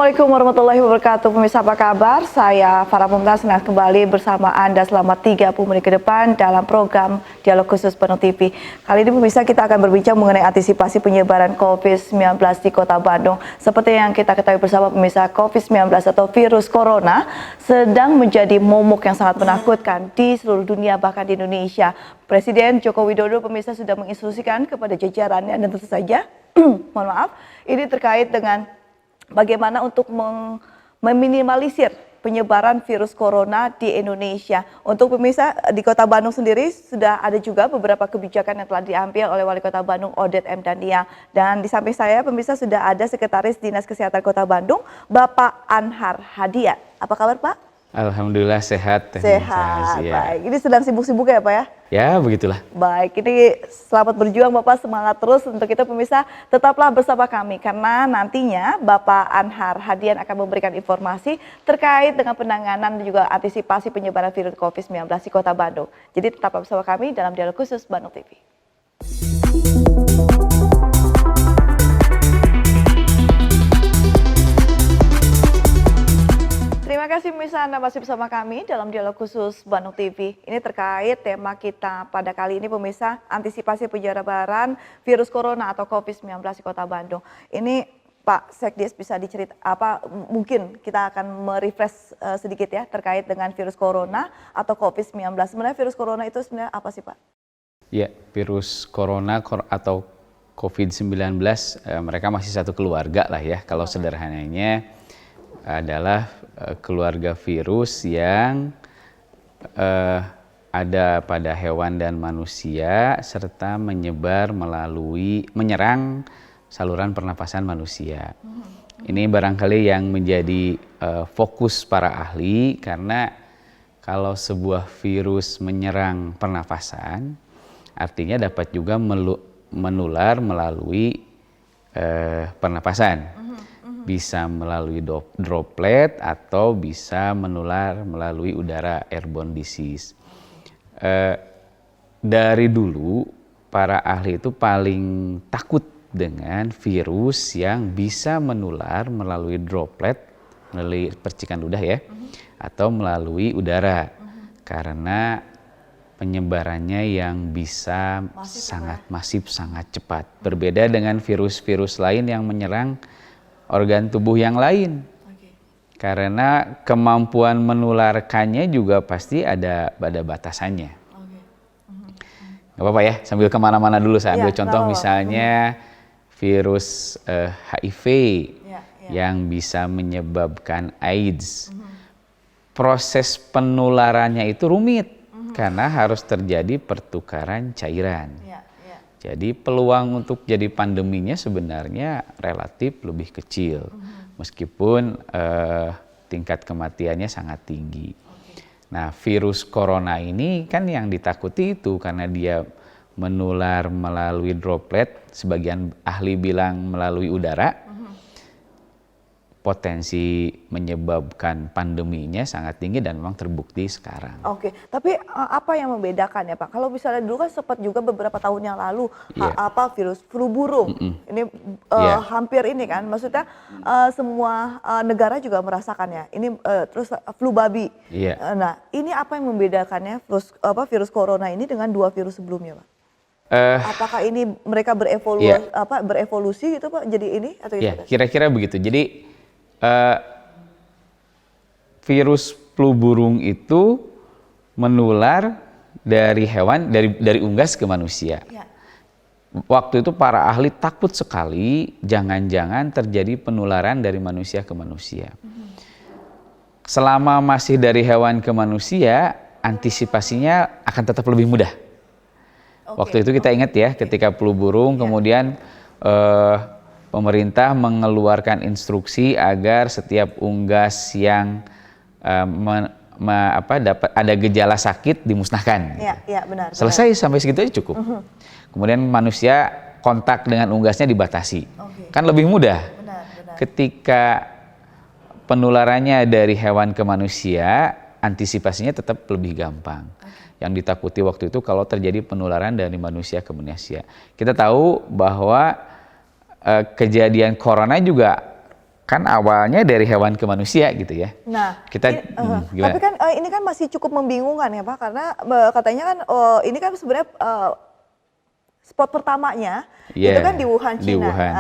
Assalamualaikum warahmatullahi wabarakatuh. Pemirsa apa kabar? Saya Farah Mumtaz senang kembali bersama Anda selama 30 menit ke depan dalam program Dialog Khusus Bandung TV. Kali ini pemirsa kita akan berbincang mengenai antisipasi penyebaran COVID-19 di Kota Bandung. Seperti yang kita ketahui bersama pemirsa, COVID-19 atau virus corona sedang menjadi momok yang sangat menakutkan di seluruh dunia bahkan di Indonesia. Presiden Joko Widodo pemirsa sudah menginstruksikan kepada jajarannya dan tentu saja mohon maaf, ini terkait dengan bagaimana untuk meminimalisir penyebaran virus corona di Indonesia. Untuk pemirsa di Kota Bandung sendiri sudah ada juga beberapa kebijakan yang telah diambil oleh Wali Kota Bandung Oded M. Daniel. Dan di samping saya pemirsa sudah ada Sekretaris Dinas Kesehatan Kota Bandung Bapak Anhar Hadiat. Apa kabar Pak? Alhamdulillah sehat. Sehat, ya. Baik. Ini sedang sibuk-sibuk ya Pak ya? Ya begitulah. Baik, ini selamat berjuang Bapak, semangat terus untuk kita pemirsa. Tetaplah bersama kami karena nantinya Bapak Anhar Hadian akan memberikan informasi terkait dengan penanganan dan juga antisipasi penyebaran virus COVID-19 di Kota Bandung. Jadi tetaplah bersama kami dalam Dialog Khusus Bandung TV. Terima kasih pemirsa, Anda masih bersama kami dalam Dialog Khusus Bandung TV. Ini terkait tema kita pada kali ini pemirsa, antisipasi penyebaran virus corona atau COVID-19 di Kota Bandung. Ini Pak Sekdes bisa mungkin kita akan merefresh sedikit ya terkait dengan virus corona atau COVID-19. Sebenarnya virus corona itu sebenarnya apa sih Pak? Ya, virus corona atau COVID-19 mereka masih satu keluarga lah ya. Kalau sederhananya adalah keluarga virus yang ada pada hewan dan manusia serta menyerang saluran pernapasan manusia. Ini barangkali yang menjadi fokus para ahli karena kalau sebuah virus menyerang pernapasan artinya dapat juga menular melalui pernapasan. Bisa melalui droplet atau bisa menular melalui udara, airborne disease. Dari dulu para ahli itu paling takut dengan virus yang bisa menular melalui droplet, melalui percikan ludah ya, atau melalui udara. Karena penyebarannya yang bisa sangat masif, sangat cepat. Berbeda dengan virus-virus lain yang menyerang organ tubuh yang lain. Karena kemampuan menularkannya juga pasti ada batasannya. Gak apa-apa ya, sambil kemana-mana dulu saya ambil contoh misalnya virus HIV yang bisa menyebabkan AIDS. Proses penularannya itu rumit karena harus terjadi pertukaran cairan. Jadi peluang untuk jadi pandeminya sebenarnya relatif lebih kecil, meskipun tingkat kematiannya sangat tinggi. Nah, virus corona ini kan yang ditakuti itu karena dia menular melalui droplet, sebagian ahli bilang melalui udara. Potensi menyebabkan pandeminya sangat tinggi dan memang terbukti sekarang. Oke, tapi apa yang membedakan ya Pak? Kalau misalnya dulu kan sempat juga beberapa tahun yang lalu virus flu burung, ini hampir ini kan, maksudnya semua negara juga merasakannya. Ini terus flu babi. Nah, ini apa yang membedakannya virus corona ini dengan dua virus sebelumnya Pak? Apakah ini mereka berevolusi gitu Pak? Jadi ini atau gitu? Kira-kira begitu. Jadi virus flu burung itu menular dari hewan, dari unggas ke manusia. Waktu itu para ahli takut sekali jangan-jangan terjadi penularan dari manusia ke manusia. Selama masih dari hewan ke manusia, antisipasinya akan tetap lebih mudah. Waktu itu kita ingat ya, ketika flu burung kemudian pemerintah mengeluarkan instruksi agar setiap unggas yang ada gejala sakit dimusnahkan. Benar. Selesai sampai segitu aja cukup. Kemudian manusia kontak dengan unggasnya dibatasi. Kan lebih mudah. Benar. Ketika penularannya dari hewan ke manusia, antisipasinya tetap lebih gampang. Yang ditakuti waktu itu kalau terjadi penularan dari manusia ke manusia. Kita tahu bahwa kejadian corona juga kan awalnya dari hewan ke manusia gitu ya. Nah, Kita gimana? tapi kan ini kan masih cukup membingungkan ya Pak, karena katanya kan ini kan sebenarnya spot pertamanya itu Yeah, kan di Wuhan, di Cina. Wuhan,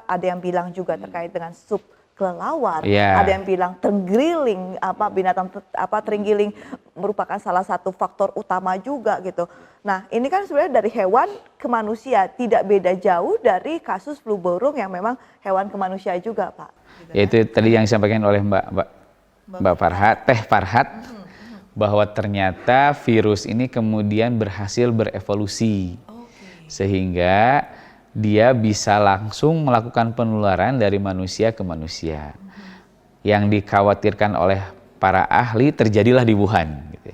Ada yang bilang juga terkait dengan sup kelelawar, Yeah. ada yang bilang terenggiling, binatang terenggiling merupakan salah satu faktor utama juga gitu. Nah, ini kan sebenarnya dari hewan ke manusia, tidak beda jauh dari kasus flu burung yang memang hewan ke manusia juga, Pak. Gitu kan? Yaitu tadi yang disampaikan oleh Mbak Farhat, Teh Farhat, bahwa ternyata virus ini kemudian berhasil berevolusi. Sehingga dia bisa langsung melakukan penularan dari manusia ke manusia. Yang dikhawatirkan oleh para ahli terjadilah di Wuhan. Gitu.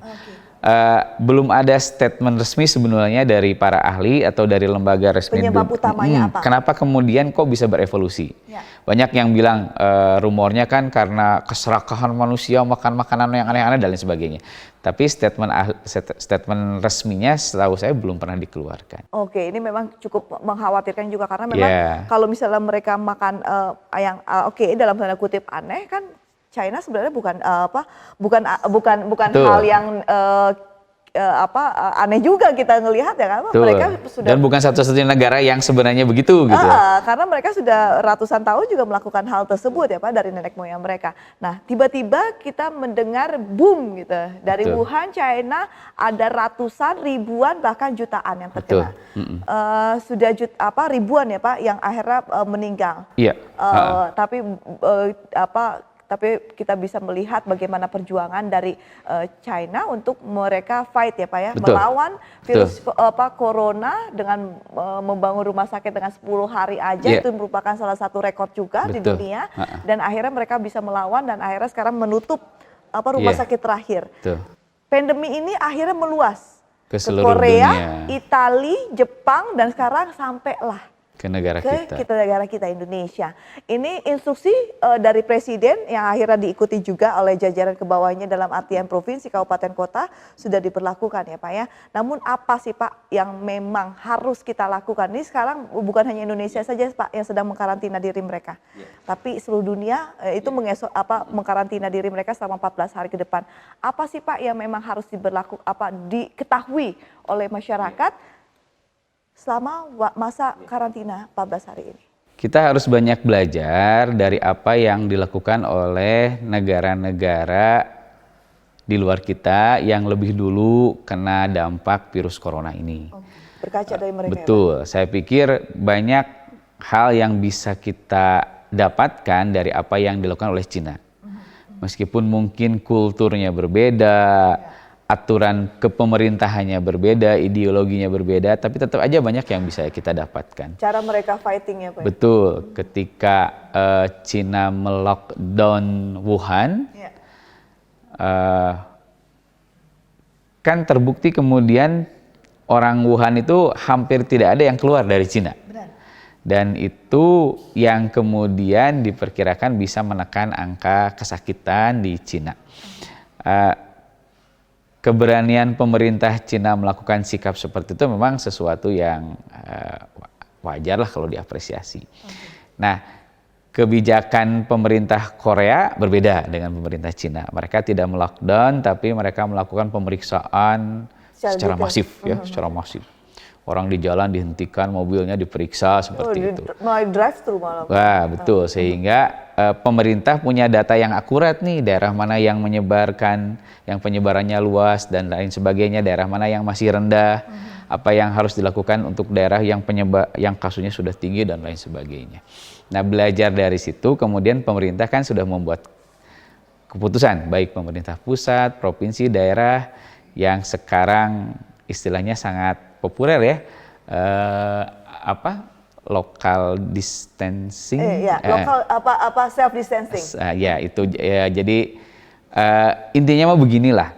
Belum ada statement resmi sebenarnya dari para ahli atau dari lembaga resmi. Penyebab utamanya apa? Kenapa kemudian kok bisa berevolusi? Ya. Banyak yang bilang rumornya kan karena keserakahan manusia makan makanan yang aneh-aneh dan lain sebagainya. Tapi statement resminya setahu saya belum pernah dikeluarkan. Oke, ini memang cukup mengkhawatirkan juga karena memang kalau misalnya mereka makan yang dalam tanda kutip aneh kan China sebenarnya bukan hal yang aneh juga kita ngelihat ya kan. Mereka sudah, dan bukan satu-satunya negara yang sebenarnya begitu gitu. Karena mereka sudah ratusan tahun juga melakukan hal tersebut ya Pak dari nenek moyang mereka. Nah, tiba-tiba kita mendengar boom gitu dari Wuhan, China ada ratusan, ribuan bahkan jutaan yang terkena. Sudah ribuan ya Pak yang akhirnya meninggal. Iya. Tapi kita bisa melihat bagaimana perjuangan dari China untuk mereka fight ya Pak ya, melawan virus corona dengan membangun rumah sakit dengan 10 hari aja, itu merupakan salah satu rekor juga di dunia. Dan akhirnya mereka bisa melawan dan akhirnya sekarang menutup rumah sakit terakhir. Pandemi ini akhirnya meluas ke Korea, Italia, Jepang, dan sekarang sampailah ke negara kita Indonesia. Ini instruksi dari Presiden yang akhirnya diikuti juga oleh jajaran ke bawahnya dalam artian provinsi, kabupaten, kota sudah diberlakukan ya Pak ya. Namun apa sih Pak yang memang harus kita lakukan? Ini sekarang bukan hanya Indonesia saja Pak yang sedang mengkarantina diri mereka. Tapi seluruh dunia itu mengkarantina diri mereka selama 14 hari ke depan. Apa sih Pak yang memang harus diketahui oleh masyarakat selama masa karantina 14 hari ini? Kita harus banyak belajar dari apa yang dilakukan oleh negara-negara di luar kita yang lebih dulu kena dampak virus corona ini. Berkaca dari mereka. Betul, saya pikir banyak hal yang bisa kita dapatkan dari apa yang dilakukan oleh Cina. Meskipun mungkin kulturnya berbeda, aturan kepemerintahannya berbeda, ideologinya berbeda, tapi tetap aja banyak yang bisa kita dapatkan. Cara mereka fighting ya Pak? Betul, ketika Cina melockdown Wuhan, kan terbukti kemudian orang Wuhan itu hampir tidak ada yang keluar dari Cina. Dan itu yang kemudian diperkirakan bisa menekan angka kesakitan di Cina. Keberanian pemerintah Cina melakukan sikap seperti itu memang sesuatu yang wajar lah kalau diapresiasi. Nah, kebijakan pemerintah Korea berbeda dengan pemerintah Cina. Mereka tidak melockdown, tapi mereka melakukan pemeriksaan secara masif, secara masif. Orang di jalan dihentikan, mobilnya diperiksa seperti itu. Drive-thru malah. Wah, betul. Sehingga pemerintah punya data yang akurat nih, daerah mana yang menyebarkan, yang penyebarannya luas dan lain sebagainya, daerah mana yang masih rendah, apa yang harus dilakukan untuk daerah yang kasusnya sudah tinggi dan lain sebagainya. Nah, belajar dari situ kemudian pemerintah kan sudah membuat keputusan, baik pemerintah pusat, provinsi, daerah yang sekarang istilahnya sangat populer ya, local distancing, self distancing. Ya itu ya, jadi intinya mah beginilah,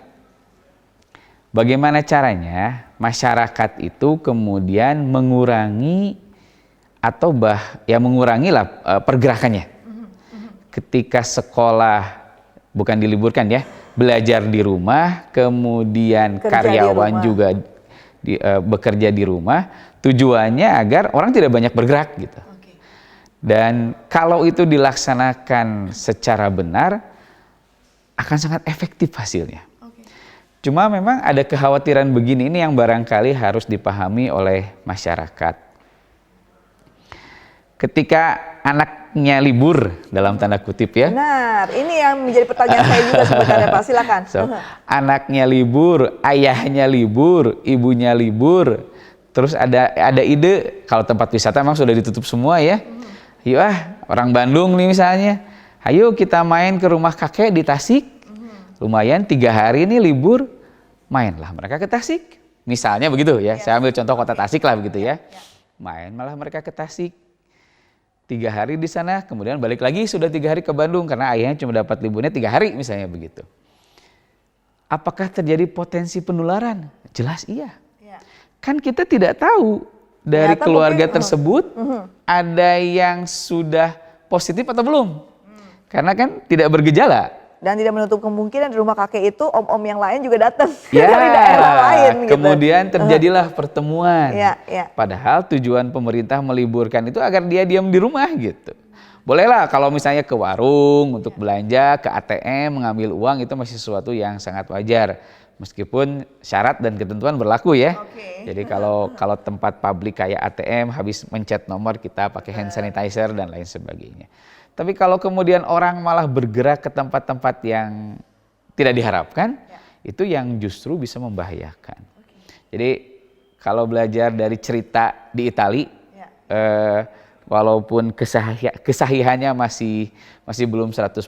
bagaimana caranya masyarakat itu kemudian mengurangi atau mengurangilah pergerakannya. Ketika sekolah bukan diliburkan ya, belajar di rumah, kemudian karyawan juga bekerja di rumah, tujuannya agar orang tidak banyak bergerak gitu. Dan kalau itu dilaksanakan secara benar, akan sangat efektif hasilnya. Cuma memang ada kekhawatiran begini, ini yang barangkali harus dipahami oleh masyarakat. Ketika anaknya libur, dalam tanda kutip ya. Benar, ini yang menjadi pertanyaan saya juga sebenarnya Pak, silakan. Anaknya libur, ayahnya libur, ibunya libur. Terus ada ide, kalau tempat wisata memang sudah ditutup semua ya. Yuk orang Bandung nih misalnya, ayo kita main ke rumah kakek di Tasik. Lumayan 3 hari ini libur, mainlah mereka ke Tasik. Misalnya begitu ya, saya ambil contoh kota Tasik lah begitu ya. Main malah mereka ke Tasik. 3 hari di sana, kemudian balik lagi sudah 3 hari ke Bandung karena ayahnya cuma dapat liburnya 3 hari misalnya begitu. Apakah terjadi potensi penularan? Jelas iya. Kan kita tidak tahu dari keluarga tersebut ada yang sudah positif atau belum. Karena kan tidak bergejala. Dan tidak menutup kemungkinan di rumah kakek itu om-om yang lain juga datang ya, dari daerah lain. Kemudian terjadilah pertemuan. Ya. Padahal tujuan pemerintah meliburkan itu agar dia diam di rumah gitu. Bolehlah kalau misalnya ke warung untuk belanja, ke ATM mengambil uang, itu masih sesuatu yang sangat wajar. Meskipun syarat dan ketentuan berlaku ya. Jadi kalau tempat publik kayak ATM habis mencet nomor kita pakai hand sanitizer dan lain sebagainya. Tapi kalau kemudian orang malah bergerak ke tempat-tempat yang tidak diharapkan, itu yang justru bisa membahayakan. Jadi kalau belajar dari cerita di Itali, walaupun kesahihannya masih belum 100%,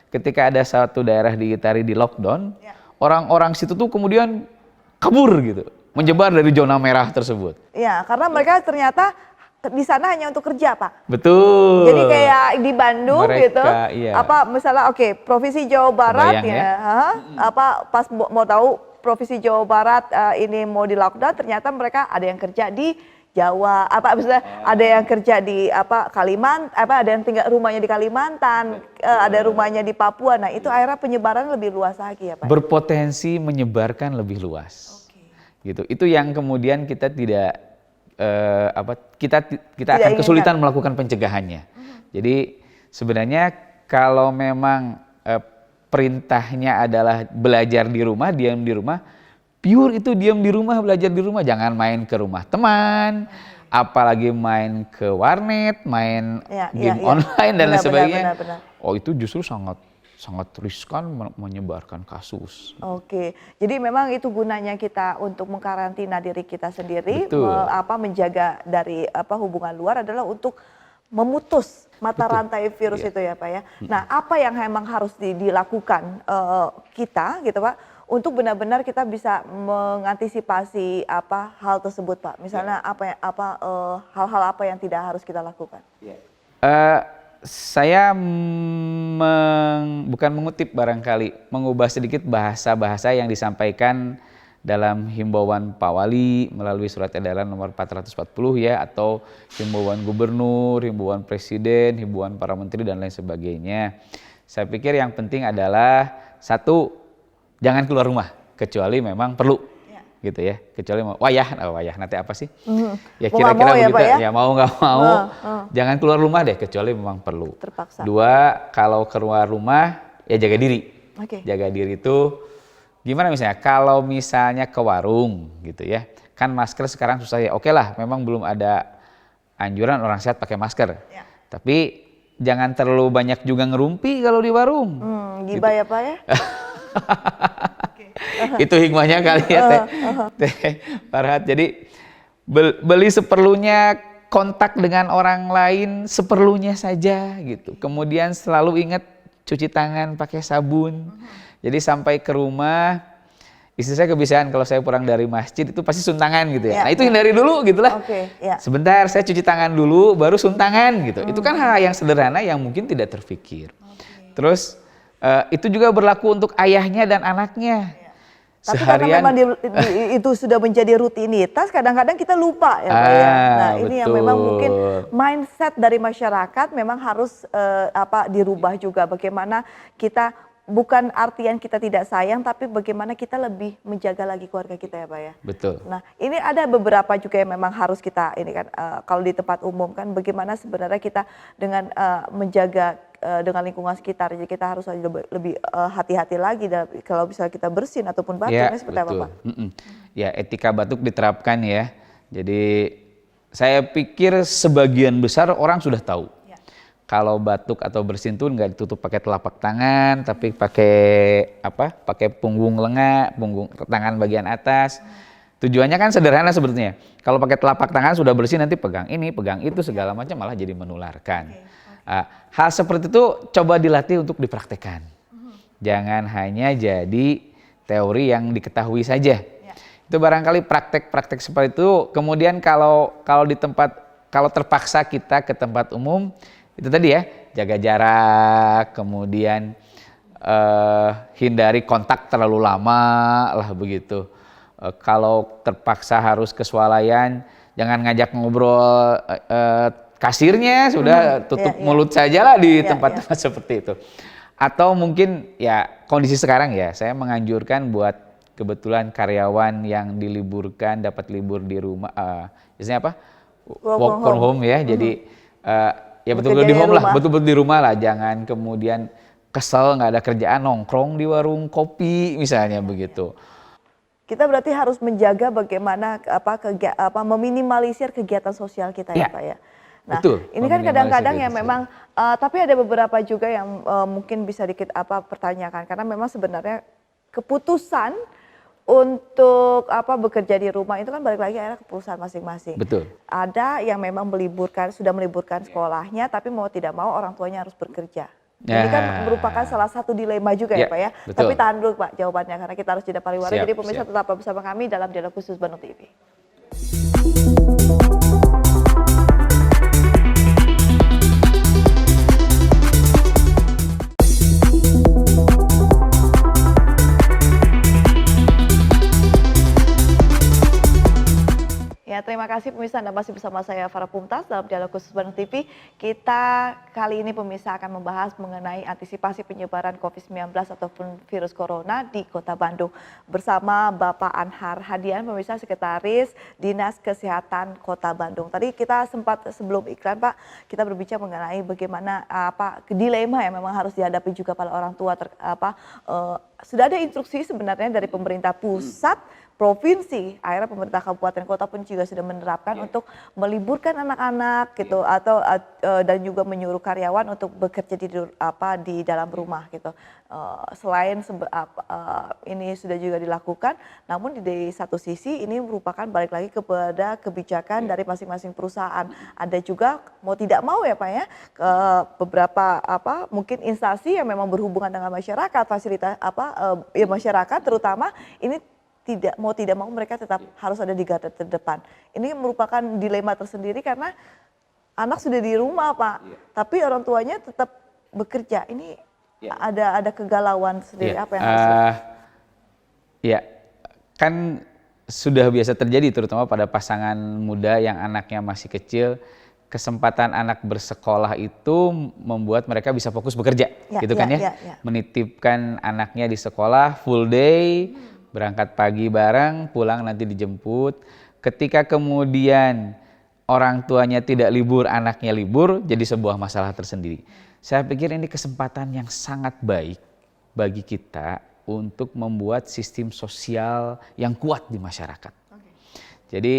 ketika ada satu daerah di Itali di lockdown, orang-orang situ tuh kemudian kabur gitu, menyebar dari zona merah tersebut. Ya, karena mereka ternyata di sana hanya untuk kerja, Pak. Betul. Jadi kayak di Bandung mereka, gitu, iya. misalnya Provinsi Jawa Barat pas mau tahu Provinsi Jawa Barat ini mau di lockdown, ternyata mereka ada yang kerja di Jawa, misalnya ada yang kerja di Kalimantan, ada yang tinggal rumahnya di Kalimantan, ada rumahnya di Papua. Nah, itu akhirnya penyebaran lebih luas lagi ya, Pak. Berpotensi menyebarkan lebih luas. Gitu. Itu yang kemudian kita tidak kita akan kesulitan melakukan pencegahannya. Jadi sebenarnya kalau memang perintahnya adalah belajar di rumah, diam di rumah, pure itu diam di rumah, belajar di rumah, jangan main ke rumah teman, apalagi main ke warnet, main game online dan lain sebagainya. Benar. Oh, itu justru sangat riskan menyebarkan kasus. Jadi memang itu gunanya kita untuk mengkarantina diri kita sendiri, menjaga dari hubungan luar adalah untuk memutus mata rantai virus itu ya Pak ya. Nah, apa yang memang harus dilakukan kita gitu Pak untuk benar-benar kita bisa mengantisipasi hal tersebut Pak? Misalnya hal-hal apa yang tidak harus kita lakukan? Saya bukan mengutip barangkali, mengubah sedikit bahasa-bahasa yang disampaikan dalam himbauan Pak Wali melalui surat edaran nomor 440 ya, atau himbauan gubernur, himbauan presiden, himbauan para menteri dan lain sebagainya. Saya pikir yang penting adalah satu, jangan keluar rumah kecuali memang perlu. Gitu ya, kecuali wayah nanti apa sih? Ya kira-kira begitu ya, mau nggak mau, jangan keluar rumah deh kecuali memang perlu. Terpaksa. 2, kalau keluar rumah ya jaga diri. Jaga diri itu gimana misalnya? Kalau misalnya ke warung gitu ya, kan masker sekarang susah ya. Oke lah, memang belum ada anjuran orang sehat pakai masker. Tapi jangan terlalu banyak juga ngerumpi kalau di warung. Gibah gitu. Ya Pak ya? Itu hikmahnya kali ya Teh Farhat. Jadi beli seperlunya, kontak dengan orang lain seperlunya saja gitu. Kemudian selalu ingat cuci tangan pakai sabun. Jadi sampai ke rumah, istri saya kebiasaan kalau saya pulang dari masjid itu pasti suntangan gitu ya. Nah itu hindari dulu gitulah. Sebentar saya cuci tangan dulu baru suntangan gitu. Itu kan hal yang sederhana yang mungkin tidak terpikir. Terus itu juga berlaku untuk ayahnya dan anaknya. Tapi karena memang itu sudah menjadi rutinitas, kadang-kadang kita lupa ya Pak ya. Nah ini yang memang mungkin mindset dari masyarakat memang harus dirubah juga. Bagaimana kita bukan artian kita tidak sayang, tapi bagaimana kita lebih menjaga lagi keluarga kita ya Pak ya. Betul. Nah ini ada beberapa juga yang memang harus kita ini kan kalau di tempat umum kan bagaimana sebenarnya kita dengan menjaga dengan lingkungan sekitar, jadi kita harus lebih hati-hati lagi kalau misalnya kita bersin ataupun batuk, Ya, ini seperti apa betul. Pak? Ya, etika batuk diterapkan ya. Jadi saya pikir sebagian besar orang sudah tahu. Ya. Kalau batuk atau bersin tuh nggak ditutup pakai telapak tangan, tapi pakai apa? Pakai punggung lengan, punggung tangan bagian atas. Tujuannya kan sederhana sebetulnya. Kalau pakai telapak tangan sudah bersih, nanti pegang ini, pegang itu segala macam malah jadi menularkan. Hal seperti itu coba dilatih untuk dipraktekkan. Jangan hanya jadi teori yang diketahui saja. Itu barangkali praktek-praktek seperti itu. Kemudian kalau terpaksa kita ke tempat umum, itu tadi ya, jaga jarak, kemudian hindari kontak terlalu lama lah begitu. Kalau terpaksa harus ke swalayan, jangan ngajak ngobrol kasirnya, sudah tutup mulut saja lah di tempat-tempat seperti itu. Atau mungkin ya kondisi sekarang ya, saya menganjurkan buat kebetulan karyawan yang diliburkan dapat libur di rumah, biasanya apa? Work from home ya. Jadi ya betul-betul di home lah, betul-betul di rumah lah. Jangan kemudian kesel nggak ada kerjaan nongkrong di warung kopi misalnya begitu. Kita berarti harus menjaga bagaimana meminimalisir kegiatan sosial kita ya Pak ya. Nah, betul, ini kan kadang-kadang ya memang, tapi ada beberapa juga yang mungkin bisa dikit pertanyakan karena memang sebenarnya keputusan untuk bekerja di rumah itu kan balik lagi akhirnya ke perusahaan masing-masing. Betul. Ada yang memang sudah meliburkan sekolahnya, tapi mau tidak mau orang tuanya harus bekerja. Ini kan merupakan salah satu dilema juga ya Pak ya. Betul. Tapi tahan dulu Pak jawabannya karena kita harus jeda pariwara. Jadi pemirsa tetap bersama kami dalam Dialog Khusus Bandung TV. Ya, terima kasih pemirsa, Anda masih bersama saya Farah Pumtas dalam Dialog Khusus Bandung TV. Kita kali ini pemirsa akan membahas mengenai antisipasi penyebaran COVID-19 ataupun virus corona di Kota Bandung. Bersama Bapak Anhar Hadian, pemirsa Sekretaris Dinas Kesehatan Kota Bandung. Tadi kita sempat sebelum iklan Pak, kita berbicara mengenai bagaimana dilema yang memang harus dihadapi juga para orang tua. Sudah ada instruksi sebenarnya dari pemerintah pusat, provinsi, akhirnya pemerintah kabupaten kota pun juga sudah menerapkan untuk meliburkan anak-anak gitu atau dan juga menyuruh karyawan untuk bekerja di dalam rumah gitu. Selain ini sudah juga dilakukan, namun di satu sisi ini merupakan balik lagi kepada kebijakan dari masing-masing perusahaan. Ada juga mau tidak mau ya Pak ya, beberapa mungkin instansi yang memang berhubungan dengan masyarakat, fasilitas masyarakat terutama ini tidak mau mereka tetap harus ada di garda terdepan. Ini merupakan dilema tersendiri karena anak sudah di rumah Pak, tapi orang tuanya tetap bekerja. Ini ada kegalauan sendiri apa yang harus ya kan sudah biasa terjadi terutama pada pasangan muda yang anaknya masih kecil. Kesempatan anak bersekolah itu membuat mereka bisa fokus bekerja, gitu kan ya. Menitipkan anaknya di sekolah full day, berangkat pagi bareng, pulang nanti dijemput. Ketika kemudian orang tuanya tidak libur, anaknya libur, jadi sebuah masalah tersendiri. Saya pikir ini kesempatan yang sangat baik bagi kita untuk membuat sistem sosial yang kuat di masyarakat. Jadi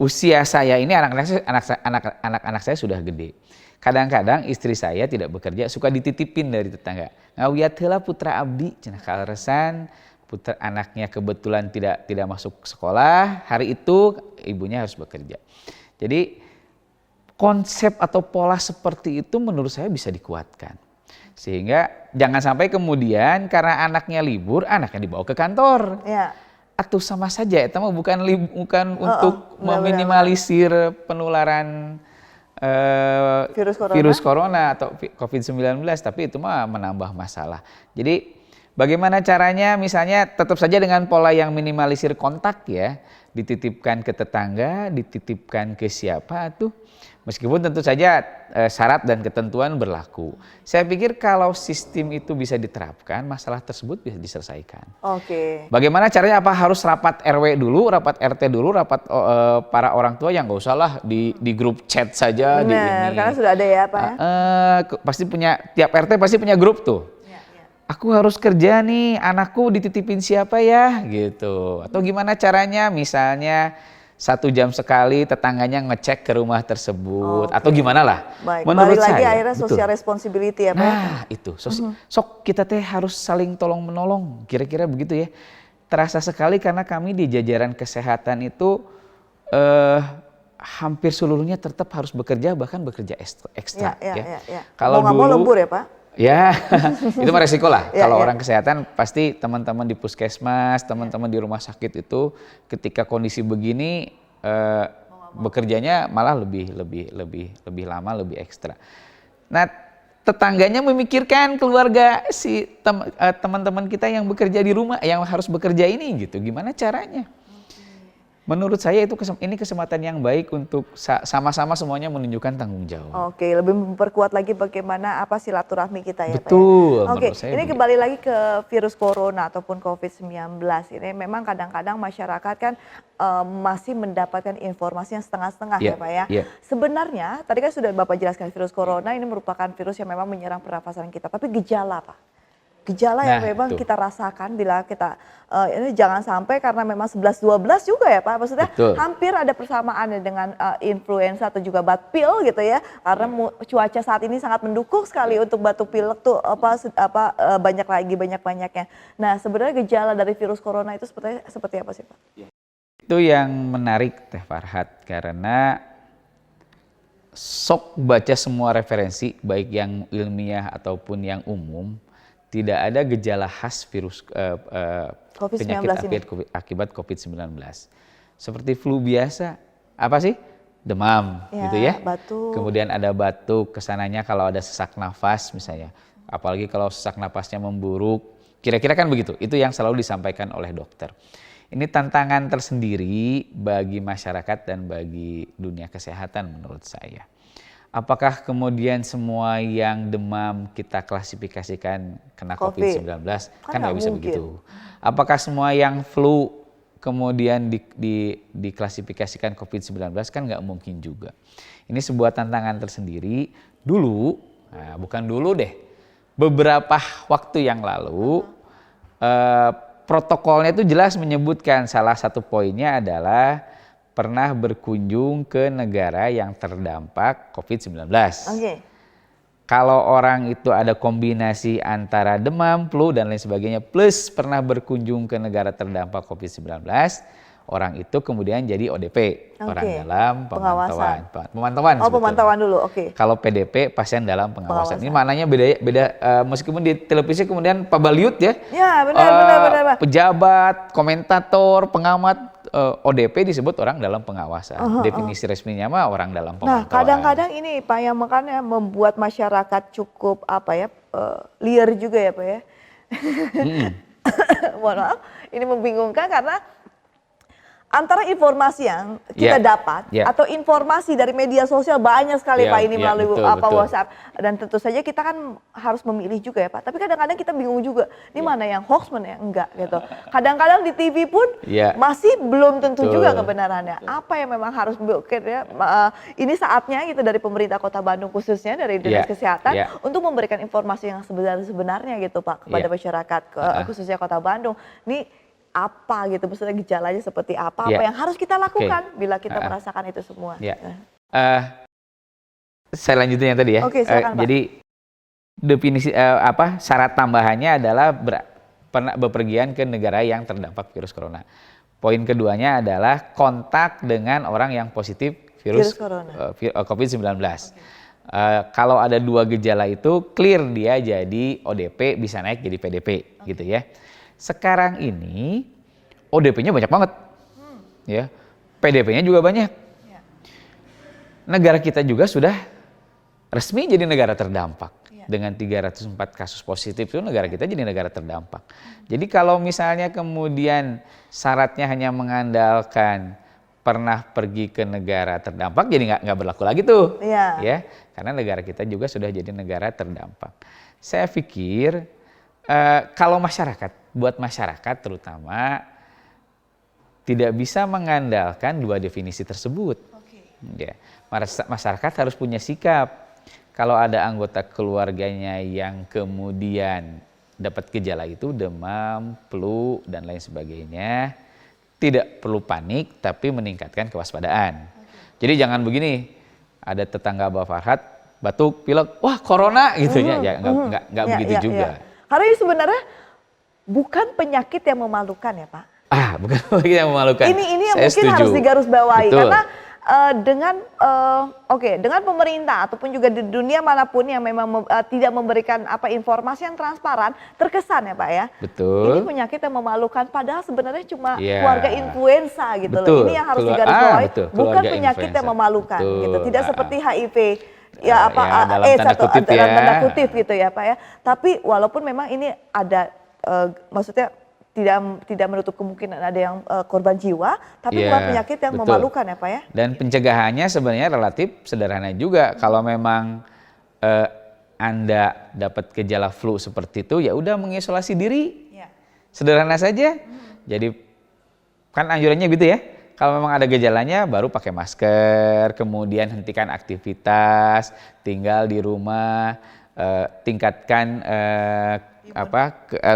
usia saya ini anak-anak saya sudah gede. Kadang-kadang istri saya tidak bekerja, suka dititipin dari tetangga. Ngawiat heula putra abdi, cenah kaleresan, putra anaknya kebetulan tidak masuk sekolah, hari itu ibunya harus bekerja. Jadi konsep atau pola seperti itu menurut saya bisa dikuatkan. Sehingga jangan sampai kemudian karena anaknya libur, anaknya dibawa ke kantor. Ya. Atuh sama saja, itu mah bukan untuk meminimalisir penularan virus corona atau COVID-19, tapi itu mah menambah masalah. Jadi Bagaimana caranya? Misalnya tetap saja dengan pola yang minimalisir kontak ya, dititipkan ke tetangga, dititipkan ke siapa tuh. Meskipun tentu saja syarat dan ketentuan berlaku. Saya pikir kalau sistem itu bisa diterapkan, masalah tersebut bisa diselesaikan. Oke. Bagaimana caranya? Apa harus rapat RW dulu, rapat RT dulu, rapat para orang tua yang nggak usah lah di grup chat saja. Benar, karena sudah ada ya Pak ya. Pasti punya, tiap RT pasti punya grup tuh. Aku harus kerja nih, anakku dititipin siapa ya gitu. Atau gimana caranya? Misalnya 1 jam sekali tetangganya ngecek ke rumah tersebut. Atau gimana lah. Baik, Menurut balik lagi saya, akhirnya social betul. responsibility ya Pak. Nah itu, sok kita teh harus saling tolong menolong, kira-kira begitu ya. Terasa sekali karena kami di jajaran kesehatan itu hampir seluruhnya tetap harus bekerja, bahkan bekerja ekstra. Ya. Kalau mau nggak mau dulu, lembur ya Pak? ya itu mah resiko lah. Ya, Kalau ya. orang kesehatan pasti teman-teman di puskesmas, teman-teman di rumah sakit itu ketika kondisi begini bekerjanya malah lebih lama, lebih ekstra. Nah, tetangganya memikirkan keluarga si teman-teman kita yang bekerja di rumah, yang harus bekerja ini gitu. Gimana caranya? Menurut saya itu ini kesempatan yang baik untuk sama-sama semuanya menunjukkan tanggung jawab. Oke, lebih memperkuat lagi bagaimana silaturahmi kita ya Betul, Pak ya. Oke, menurut saya ini begitu. kembali lagi ke virus corona ataupun COVID-19. Ini memang kadang-kadang masyarakat kan masih mendapatkan informasi yang setengah-setengah ya Pak ya. Yeah. Sebenarnya tadi kan sudah Bapak jelaskan virus corona ini merupakan virus yang memang menyerang pernafasan kita, tapi gejala Pak. Gejala yang memang kita rasakan bila kita ini jangan sampai karena memang 11-12 juga ya Pak, maksudnya hampir ada persamaan dengan influenza atau juga batuk gitu ya, karena cuaca saat ini sangat mendukung sekali untuk batuk pilek tuh banyak-banyaknya. Nah sebenarnya gejala dari virus corona itu seperti apa sih Pak? Itu yang menarik Teh Farhat, karena sok baca semua referensi baik yang ilmiah ataupun yang umum, tidak ada gejala khas virus penyakit akibat COVID-19. Seperti flu biasa, apa sih? Demam, gitu ya. Batuk. Kemudian ada batuk, kesananya kalau ada sesak nafas misalnya. Apalagi kalau sesak nafasnya memburuk, kira-kira kan begitu. Itu yang selalu disampaikan oleh dokter. Ini tantangan tersendiri bagi masyarakat dan bagi dunia kesehatan menurut saya. Apakah kemudian semua yang demam kita klasifikasikan kena COVID-19? Kan nggak bisa begitu. Apakah semua yang flu kemudian diklasifikasikan COVID-19? Kan nggak mungkin juga. Ini sebuah tantangan tersendiri. Dulu, nah bukan dulu deh, beberapa waktu yang lalu protokolnya itu jelas menyebutkan salah satu poinnya adalah pernah berkunjung ke negara yang terdampak COVID-19. Kalau orang itu ada kombinasi antara demam, flu, dan lain sebagainya, plus pernah berkunjung ke negara terdampak COVID-19, orang itu kemudian jadi ODP, orang dalam pemantauan. Pemantauan dulu, Kalau PDP, pasien dalam pengawasan. Ini maknanya beda, meskipun di televisi kemudian Pak Baliut ya. Ya, benar. Pejabat, komentator, pengamat, ODP disebut orang dalam pengawasan. Definisi resminya mah orang dalam pemantauan. Nah, kadang-kadang ini Pak yang makanya membuat masyarakat cukup liar juga ya Pak ya. Mohon maaf, ini membingungkan karena antara informasi yang kita dapat atau informasi dari media sosial banyak sekali Pak ini melalui betul. WhatsApp, dan tentu saja kita kan harus memilih juga ya Pak. Tapi kadang-kadang kita bingung juga, ini mana yang hoax, mana yang enggak gitu. Kadang-kadang di TV pun masih belum tentu juga kebenarannya. Apa yang memang harus ini saatnya gitu dari pemerintah Kota Bandung khususnya dari Dinas Kesehatan untuk memberikan informasi yang sebenarnya gitu Pak kepada masyarakat khususnya Kota Bandung. Ini apa gitu, maksudnya gejalanya seperti apa yang harus kita lakukan bila kita merasakan itu semua. Saya lanjutin yang tadi ya. Silakan, Pak. Jadi definisi syarat tambahannya adalah pernah bepergian ke negara yang terdampak virus corona. Poin keduanya adalah kontak dengan orang yang positif virus COVID-19. Kalau ada 2 gejala itu clear dia jadi ODP, bisa naik jadi PDP gitu ya. Sekarang ini ODP-nya banyak banget, ya, PDP-nya juga banyak. Negara kita juga sudah resmi jadi negara terdampak. dengan 304 kasus positif itu negara kita jadi negara terdampak. Jadi kalau misalnya kemudian syaratnya hanya mengandalkan pernah pergi ke negara terdampak, jadi nggak berlaku lagi tuh, ya, karena negara kita juga sudah jadi negara terdampak. Saya pikir kalau buat masyarakat terutama tidak bisa mengandalkan dua definisi tersebut. Ya, masyarakat harus punya sikap. Kalau ada anggota keluarganya yang kemudian dapat gejala itu demam, flu dan lain sebagainya, tidak perlu panik tapi meningkatkan kewaspadaan. Jadi jangan begini, ada tetangga Abah Farhat batuk, pilek, wah corona gitu ya, nggak begitu juga. Karena ini sebenarnya bukan penyakit yang memalukan ya Pak. Bukan penyakit yang memalukan. Ini yang saya mungkin setuju. Harus digarisbawahi karena dengan pemerintah ataupun juga di dunia manapun yang memang tidak memberikan informasi yang transparan, terkesan ya Pak ya. Betul. Ini penyakit yang memalukan padahal sebenarnya cuma keluarga influenza gitu loh. Ini yang harus digarisbawahi, bukan penyakit yang memalukan gitu. Tidak seperti HIV. Dalam tanda kutip gitu ya Pak ya. Tapi walaupun memang ini ada maksudnya tidak menutup kemungkinan ada yang korban jiwa, tapi bukan penyakit yang memalukan ya Pak ya. Dan pencegahannya sebenarnya relatif sederhana juga. Kalau memang Anda dapat gejala flu seperti itu, ya udah mengisolasi diri. Sederhana saja. Jadi kan anjurannya gitu ya. Kalau memang ada gejalanya baru pakai masker, kemudian hentikan aktivitas, tinggal di rumah, tingkatkan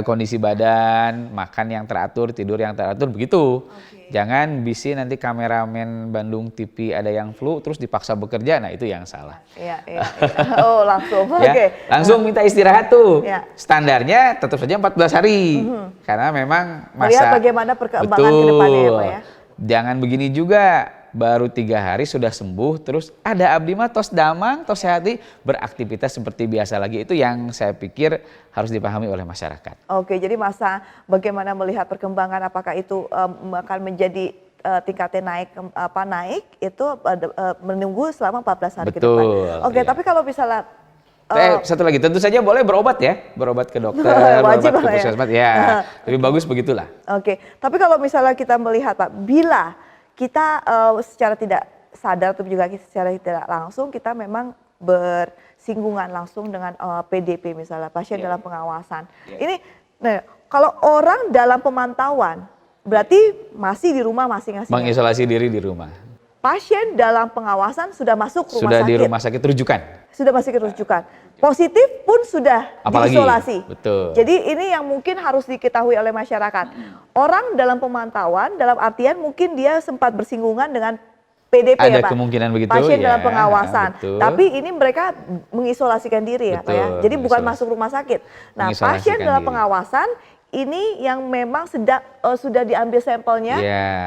kondisi badan, makan yang teratur, tidur yang teratur, begitu. Jangan bisi nanti kameramen Bandung TV ada yang flu terus dipaksa bekerja, nah itu yang salah. Oh langsung, langsung minta istirahat tuh. Standarnya tetap saja 14 hari, karena memang melihat bagaimana perkembangan ke depannya ya Pak ya. Jangan begini juga, baru 3 hari sudah sembuh, terus ada abdi mah tos damang, tos sehati, beraktivitas seperti biasa lagi. Itu yang saya pikir harus dipahami oleh masyarakat. Oke, jadi bagaimana melihat perkembangan, apakah itu akan menjadi tingkatnya naik itu menunggu selama 14 hari ke depan. Oke, tapi kalau misalnya satu lagi, tentu saja boleh berobat ya, berobat ke dokter, berobat ke puskesmas ya, lebih bagus begitulah. Oke, tapi kalau misalnya kita melihat Pak, bila kita secara tidak sadar atau juga secara tidak langsung kita memang bersinggungan langsung dengan PDP misalnya, pasien dalam pengawasan. Ini, kalau orang dalam pemantauan, berarti masih di rumah masing-masing. Mengisolasi diri di rumah. Pasien dalam pengawasan sudah masuk rumah sakit. Sudah di rumah sakit rujukan. Sudah masuk rujukan. Positif pun sudah diisolasi. Betul. Jadi ini yang mungkin harus diketahui oleh masyarakat. Orang dalam pemantauan, dalam artian mungkin dia sempat bersinggungan dengan PDP ada ya Pak. kemungkinan begitu pasien ya, dalam pengawasan. Betul. Tapi ini mereka mengisolasikan diri ya Pak ya. Jadi bukan masuk rumah sakit. Nah, pasien dalam pengawasan ini yang memang sudah diambil sampelnya,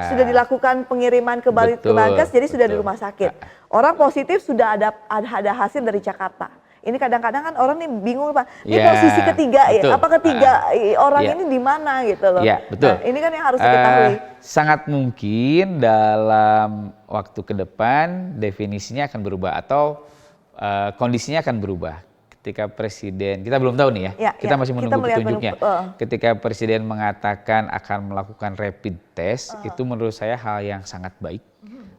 sudah dilakukan pengiriman ke Balitbangkes, jadi sudah di rumah sakit. Orang positif sudah ada hasil dari Jakarta. Ini kadang-kadang kan orang nih bingung Pak, ini posisi ketiga ya, apa ketiga orang ini di mana gitu loh. Betul. Nah, ini kan yang harus diketahui. Sangat mungkin dalam waktu ke depan definisinya akan berubah atau kondisinya akan berubah. Ketika presiden, kita belum tahu nih ya, kita masih menunggu petunjuknya. Ketika presiden mengatakan akan melakukan rapid test, itu menurut saya hal yang sangat baik,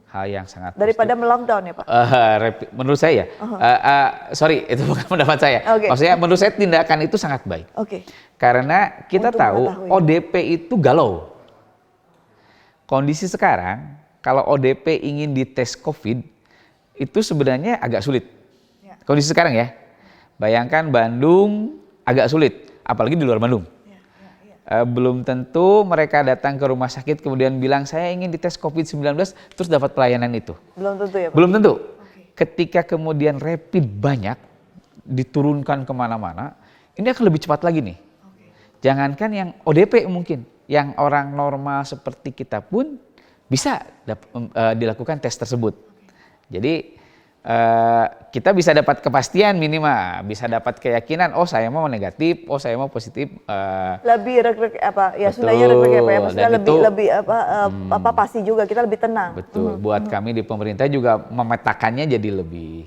hal yang sangat daripada melockdown ya Pak. Menurut saya, sorry itu bukan pendapat saya. Maksudnya menurut saya tindakan itu sangat baik. Karena kita tahu ODP itu galau. Kondisi sekarang, kalau ODP ingin dites COVID, itu sebenarnya agak sulit. Kondisi sekarang ya. Bayangkan Bandung agak sulit, apalagi di luar Bandung. Belum tentu mereka datang ke rumah sakit kemudian bilang saya ingin dites COVID-19 terus dapat pelayanan itu. Belum tentu ya Pak? Belum tentu. Ketika kemudian rapid banyak, diturunkan kemana-mana, ini akan lebih cepat lagi nih. Jangankan yang ODP mungkin, yang orang normal seperti kita pun bisa dilakukan tes tersebut. Jadi kita bisa dapat kepastian minimal, bisa dapat keyakinan, oh saya mau negatif, oh saya mau positif. Lebih sudahnya reg-reg ya Pak ya, maksudnya lebih pasti juga, kita lebih tenang. Betul, buat kami di pemerintah juga memetakannya jadi lebih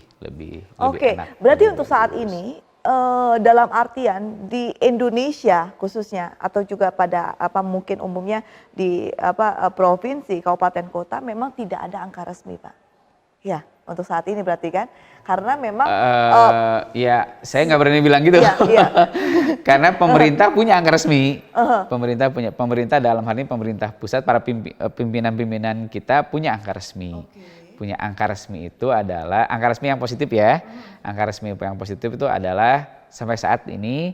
enak. Berarti untuk saat ini dalam artian di Indonesia khususnya atau juga pada mungkin umumnya di provinsi, kabupaten, kota memang tidak ada angka resmi, Pak. Ya, untuk saat ini berarti kan, karena memang ya saya nggak berani bilang gitu, iya. karena pemerintah punya angka resmi, pemerintah dalam hal ini pemerintah pusat, para pimpinan-pimpinan kita punya angka resmi. Punya angka resmi itu adalah angka resmi yang positif ya. Angka resmi yang positif itu adalah sampai saat ini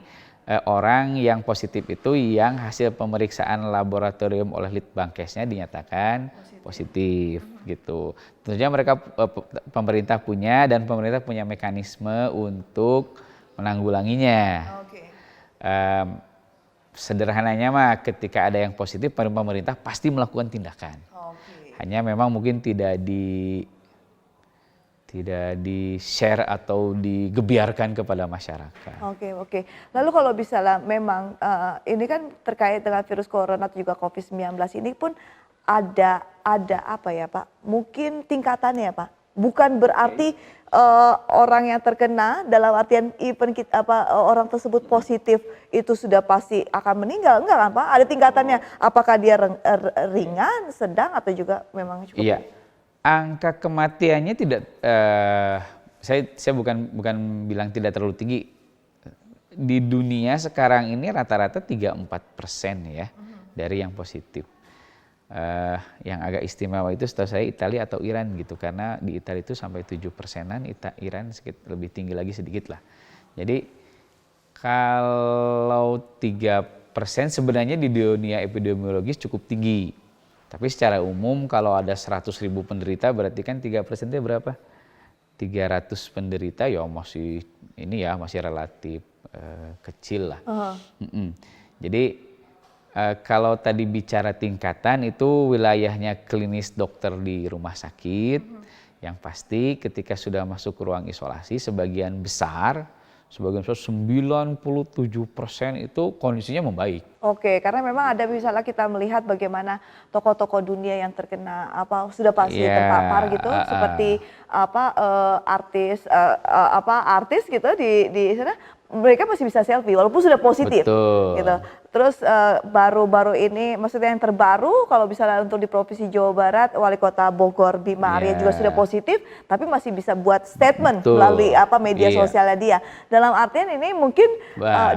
orang yang positif itu yang hasil pemeriksaan laboratorium oleh Litbangkesnya dinyatakan positif gitu. Tentunya mereka pemerintah punya dan pemerintah punya mekanisme untuk menanggulanginya. Sederhananya mah ketika ada yang positif pemerintah pasti melakukan tindakan. Hanya memang mungkin tidak di-share atau digebiarkan kepada masyarakat. Oke. Lalu kalau misalnya memang ini kan terkait dengan virus corona atau juga COVID-19 ini pun ada apa ya Pak? Mungkin tingkatannya Pak. Bukan berarti orang yang terkena dalam artian event orang tersebut positif itu sudah pasti akan meninggal, enggak kan Pak? Ada tingkatannya. Apakah dia ringan, sedang atau juga memang cukup? Iya. Angka kematiannya tidak saya bukan bilang tidak terlalu tinggi. Di dunia sekarang ini rata-rata 3-4% ya dari yang positif. Yang agak istimewa itu setahu saya Italia atau Iran gitu, karena di Italia itu sampai 7%-an, Iran lebih tinggi lagi sedikit lah. Jadi kalau 3% sebenarnya di dunia epidemiologis cukup tinggi. Tapi secara umum kalau ada 100.000 penderita berarti kan 3% itu berapa? 300 penderita ya masih relatif kecil lah. Jadi kalau tadi bicara tingkatan itu wilayahnya klinis dokter di rumah sakit, yang pasti ketika sudah masuk ke ruang isolasi sebagian besar 97% itu kondisinya membaik. Oke, karena memang ada misalnya kita melihat bagaimana tokoh-tokoh dunia yang terkena sudah pasti terpapar gitu, seperti artis gitu di sana, mereka masih bisa selfie walaupun sudah positif. Betul. Gitu. Terus baru-baru ini, maksudnya yang terbaru kalau misalnya untuk di Provinsi Jawa Barat, Wali Kota Bogor Bima Arya juga sudah positif, tapi masih bisa buat statement melalui media sosialnya dia. Dalam artian ini mungkin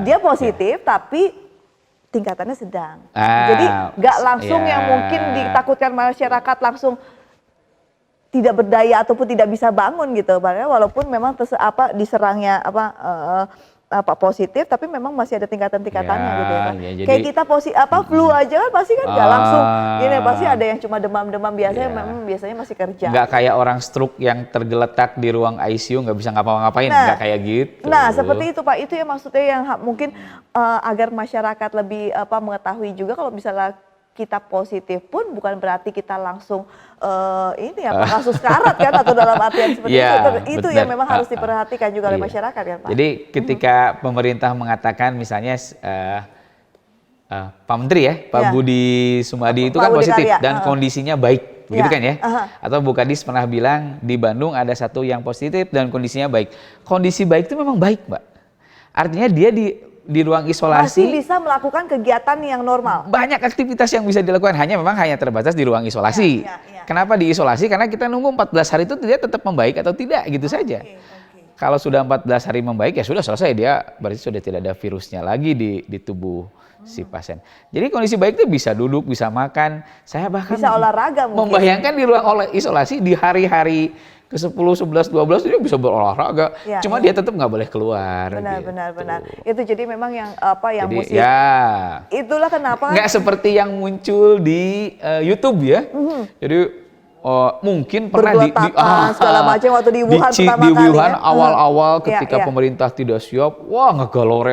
dia positif, tapi tingkatannya sedang. Jadi nggak langsung yang mungkin ditakutkan masyarakat langsung tidak berdaya ataupun tidak bisa bangun gitu, walaupun memang diserangnya positif, tapi memang masih ada tingkatan-tingkatannya gitu ya Pak. Kayak kita flu aja kan pasti kan nggak langsung gini, pasti ada yang cuma demam-demam biasanya masih kerja. Nggak kayak orang stroke yang tergeletak di ruang ICU nggak bisa ngapa-ngapain, nggak kayak gitu. Nah seperti itu Pak, itu ya maksudnya yang mungkin agar masyarakat lebih mengetahui juga kalau misalnya kita positif pun bukan berarti kita langsung kasus karat kan, atau dalam artian seperti itu yang memang harus diperhatikan juga oleh masyarakat kan Pak. Jadi ketika pemerintah mengatakan misalnya Pak Menteri ya, Pak Budi Sumadi itu kan positif dan kondisinya baik, begitu kan ya? Atau Bu Kadis pernah bilang di Bandung ada satu yang positif dan kondisinya baik. Kondisi baik itu memang baik Mbak. Artinya dia di ruang isolasi masih bisa melakukan kegiatan yang normal. Banyak aktivitas yang bisa dilakukan, hanya terbatas di ruang isolasi. Kenapa diisolasi? Karena kita nunggu 14 hari itu dia tetap membaik atau tidak gitu saja. Kalau sudah 14 hari membaik ya sudah selesai, dia berarti sudah tidak ada virusnya lagi di tubuh si pasien. Jadi kondisi baik itu bisa duduk, bisa makan. Saya bahkan bisa olahraga mungkin. Membayangkan di ruang isolasi di hari-hari ke-10, 11, 12 dia bisa berolahraga. Cuma dia tetap nggak boleh keluar. Benar. Itu jadi memang yang mesti. Itulah kenapa. Nggak seperti yang muncul di YouTube ya. Jadi mungkin pernah segala macam waktu di Wuhan pertama kali. Di Wuhan kan? awal-awal ketika pemerintah tidak siap, ngegalor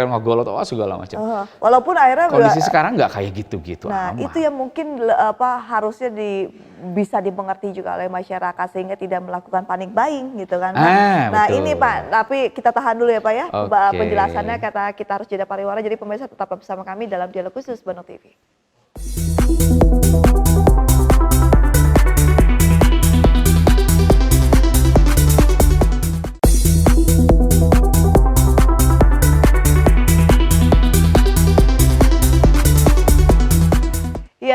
segala macam. Walaupun akhirnya kondisi sekarang nggak kayak gitu-gitu. Nah, itu yang mungkin harusnya bisa dimengerti juga oleh masyarakat sehingga tidak melakukan panik buying gitu kan. Nah, ini Pak, tapi kita tahan dulu ya Pak ya. Penjelasannya kita harus jeda pariwara, jadi pemirsa tetap bersama kami dalam Dialog Khusus Bandung TV.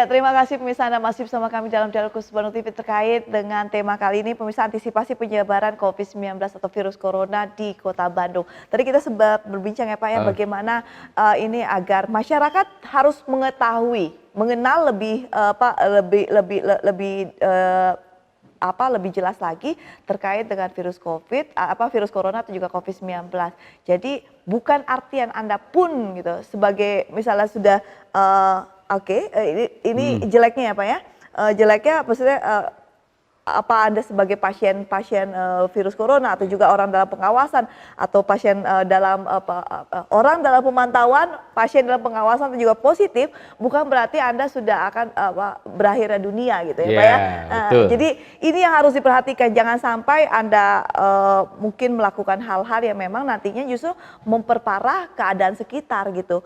Ya, terima kasih pemirsa, Anda masih bersama kami dalam Dialog Khusus Bandung TV terkait dengan tema kali ini, pemirsa, antisipasi penyebaran COVID-19 atau virus corona di Kota Bandung. Tadi kita sempat berbincang ya Pak ya, bagaimana ini agar masyarakat harus mengetahui, mengenal lebih jelas lagi terkait dengan virus virus corona atau juga COVID-19. Jadi bukan artian Anda pun gitu sebagai misalnya sudah ini jeleknya ya Pak ya. Jeleknya maksudnya apa Anda sebagai pasien virus corona atau juga orang dalam pengawasan atau pasien orang dalam pemantauan, pasien dalam pengawasan atau juga positif, bukan berarti Anda sudah akan berakhirnya dunia gitu ya Pak ya. Betul. Jadi ini yang harus diperhatikan, jangan sampai Anda mungkin melakukan hal-hal yang memang nantinya justru memperparah keadaan sekitar gitu.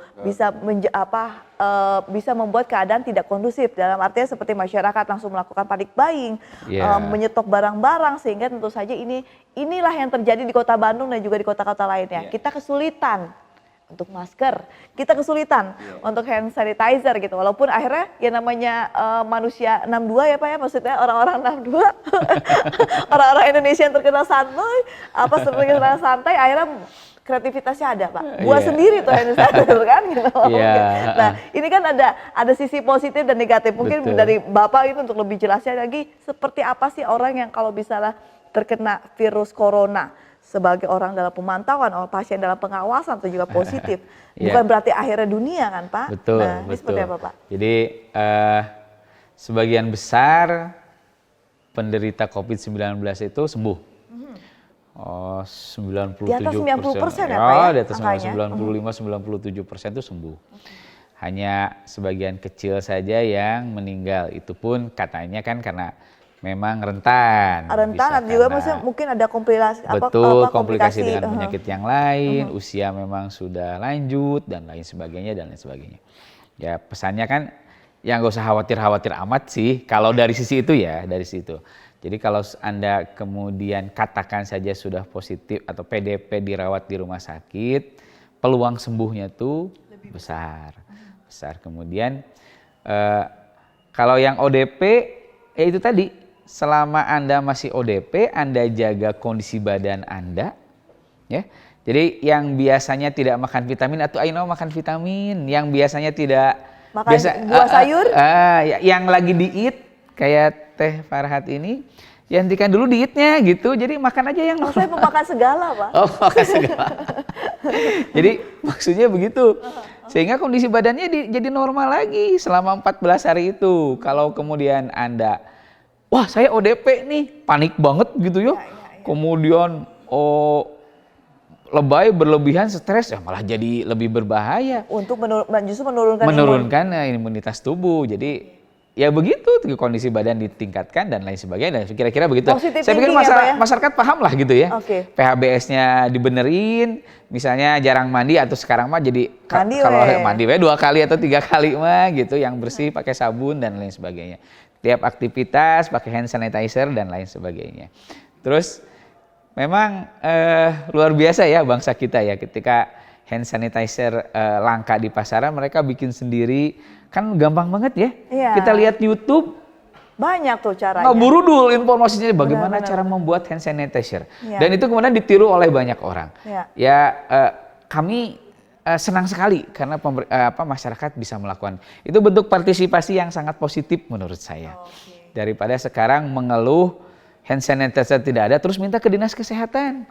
Bisa membuat keadaan tidak kondusif, dalam artinya seperti masyarakat langsung melakukan panic buying, menyetop barang-barang, sehingga tentu saja inilah yang terjadi di Kota Bandung dan juga di kota-kota lainnya. Kita kesulitan untuk masker, kita kesulitan untuk hand sanitizer gitu, walaupun akhirnya ya namanya manusia 62 ya Pak ya, maksudnya orang-orang 62 orang-orang Indonesia yang terkenal santai, akhirnya kreativitasnya ada Pak, buat sendiri tuh hand sanitizer kan gitu. Nah ini kan ada sisi positif dan negatif, mungkin dari Bapak itu untuk lebih jelasnya lagi, seperti apa sih orang yang kalau misalnya terkena virus corona sebagai orang dalam pemantauan, orang pasien dalam pengawasan atau juga positif, bukan berarti akhirnya dunia kan Pak? Betul, nah, ini seperti apa Pak? Jadi sebagian besar penderita COVID-19 itu sembuh. 97%. Di atas 90% ya Pak ya? Di atas 95-97% itu sembuh. Hanya sebagian kecil saja yang meninggal, itu pun katanya kan karena memang rentan. Rentan juga maksudnya mungkin ada komplikasi. Betul, komplikasi dengan penyakit yang lain, usia memang sudah lanjut dan lain sebagainya. Ya pesannya kan ya nggak usah khawatir amat sih kalau dari sisi itu ya, dari situ. Jadi kalau Anda kemudian katakan saja sudah positif atau PDP dirawat di rumah sakit, peluang sembuhnya tuh besar. Kemudian kalau yang ODP ya itu tadi, selama Anda masih ODP, Anda jaga kondisi badan Anda, ya. Jadi yang biasanya tidak makan vitamin atau makan vitamin, yang biasanya tidak makan buah sayur, yang lagi diet kayak Teh Farhat ini, ya hentikan dulu dietnya gitu. Jadi makan aja yang saya pemakan segala Pak. Makan segala. Jadi maksudnya begitu. Sehingga kondisi badannya jadi normal lagi selama 14 hari itu. Kalau kemudian Anda wah saya ODP nih, panik banget gitu ya. Kemudian lebay, berlebihan, stres, ya malah jadi lebih berbahaya. Untuk justru menurunkan imunitas tubuh. Jadi ya begitu, kondisi badan ditingkatkan dan lain sebagainya. Dan kira-kira begitu. Saya pikir masyarakat paham lah gitu ya. PHBS-nya dibenerin, misalnya jarang mandi atau sekarang mah jadi kalau mandi 2 kali atau 3 kali mah gitu, yang bersih pakai sabun dan lain sebagainya. Tiap aktivitas pakai hand sanitizer dan lain sebagainya. Terus memang luar biasa ya bangsa kita ya, ketika hand sanitizer langka di pasaran, mereka bikin sendiri, kan gampang banget ya. Kita lihat YouTube banyak tuh caranya. Buru dulu informasinya bagaimana cara membuat hand sanitizer. Dan itu kemudian ditiru oleh banyak orang. Kami senang sekali karena masyarakat bisa melakukan. Itu bentuk partisipasi yang sangat positif menurut saya. Daripada sekarang mengeluh hand sanitizer tidak ada, terus minta ke dinas kesehatan.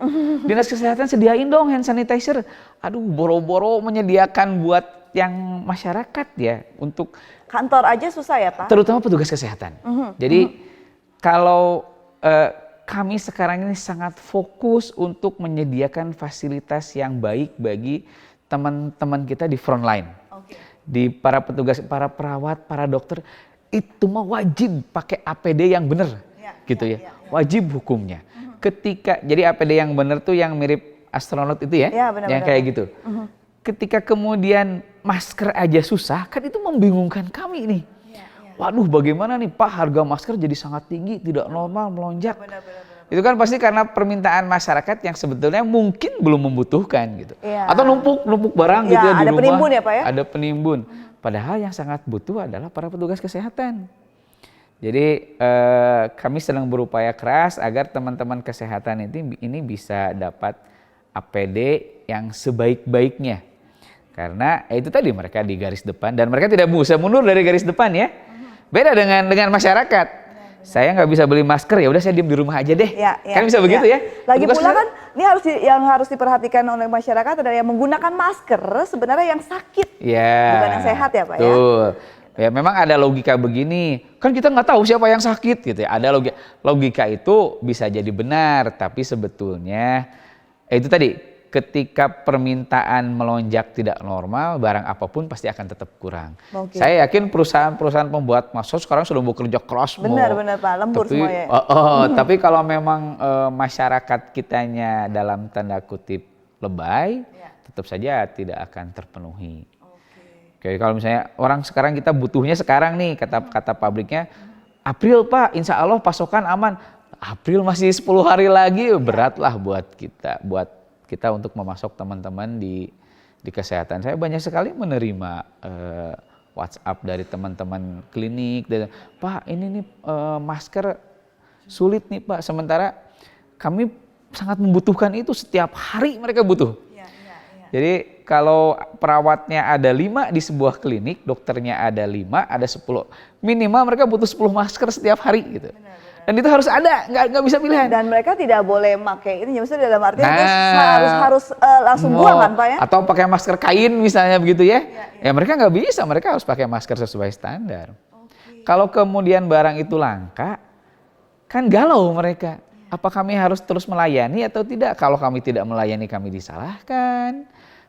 Dinas kesehatan sediain dong hand sanitizer. Aduh, boro-boro menyediakan buat yang masyarakat ya, untuk kantor aja susah ya Pak? Terutama petugas kesehatan. Jadi kalau kami sekarang ini sangat fokus untuk menyediakan fasilitas yang baik bagi teman-teman kita di front line. Di para petugas, para perawat, para dokter, itu mah wajib pakai APD yang benar. Gitu ya. Wajib hukumnya. Jadi APD yang benar tuh yang mirip astronot itu ya, yang kayak gitu. Ketika kemudian masker aja susah, kan itu membingungkan kami nih. Waduh, bagaimana nih Pak, harga masker jadi sangat tinggi, tidak normal, melonjak. Itu kan pasti karena permintaan masyarakat yang sebetulnya mungkin belum membutuhkan gitu. Atau numpuk barang gitu ya di rumah. Ada penimbun ya Pak ya? Ada penimbun. Padahal yang sangat butuh adalah para petugas kesehatan. Jadi kami sedang berupaya keras agar teman-teman kesehatan ini bisa dapat APD yang sebaik-baiknya. Karena itu tadi mereka di garis depan dan mereka tidak bisa mundur dari garis depan ya. Beda dengan masyarakat. Saya nggak bisa beli masker, ya udah saya diem di rumah aja deh. Kan bisa begitu ya. Lagi pula kan ini yang harus diperhatikan oleh masyarakat adalah yang menggunakan masker sebenarnya yang sakit, bukan yang sehat ya Pak betul. Ya memang ada logika begini, kan kita nggak tahu siapa yang sakit gitu ya. Ada logika itu bisa jadi benar, tapi sebetulnya itu tadi ketika permintaan melonjak tidak normal, barang apapun pasti akan tetap kurang. Saya yakin perusahaan-perusahaan pembuat masker sekarang sudah bekerja keras. Benar Pak, lembur semua ya. Tapi kalau memang masyarakat kitanya dalam tanda kutip lebay, tetap saja tidak akan terpenuhi. Oke, kalau misalnya orang sekarang kita butuhnya sekarang nih, kata pabriknya, April Pak, insya Allah pasokan aman. April masih 10 hari lagi, beratlah buat kita untuk memasok teman-teman di kesehatan. Saya banyak sekali menerima WhatsApp dari teman-teman klinik, Pak ini nih masker sulit nih Pak, sementara kami sangat membutuhkan itu, setiap hari mereka butuh. Jadi kalau perawatnya ada 5 di sebuah klinik, dokternya ada 5, ada 10. Minimal mereka butuh 10 masker setiap hari gitu. Dan itu harus ada, nggak bisa pilihan. Dan mereka tidak boleh pakai ini, maksudnya dalam artian harus langsung buang kan Pak ya? Atau pakai masker kain misalnya begitu ya. Ya mereka nggak bisa, mereka harus pakai masker sesuai standar. Kalau kemudian barang itu langka, kan galau mereka. Apa kami harus terus melayani atau tidak? Kalau kami tidak melayani, kami disalahkan.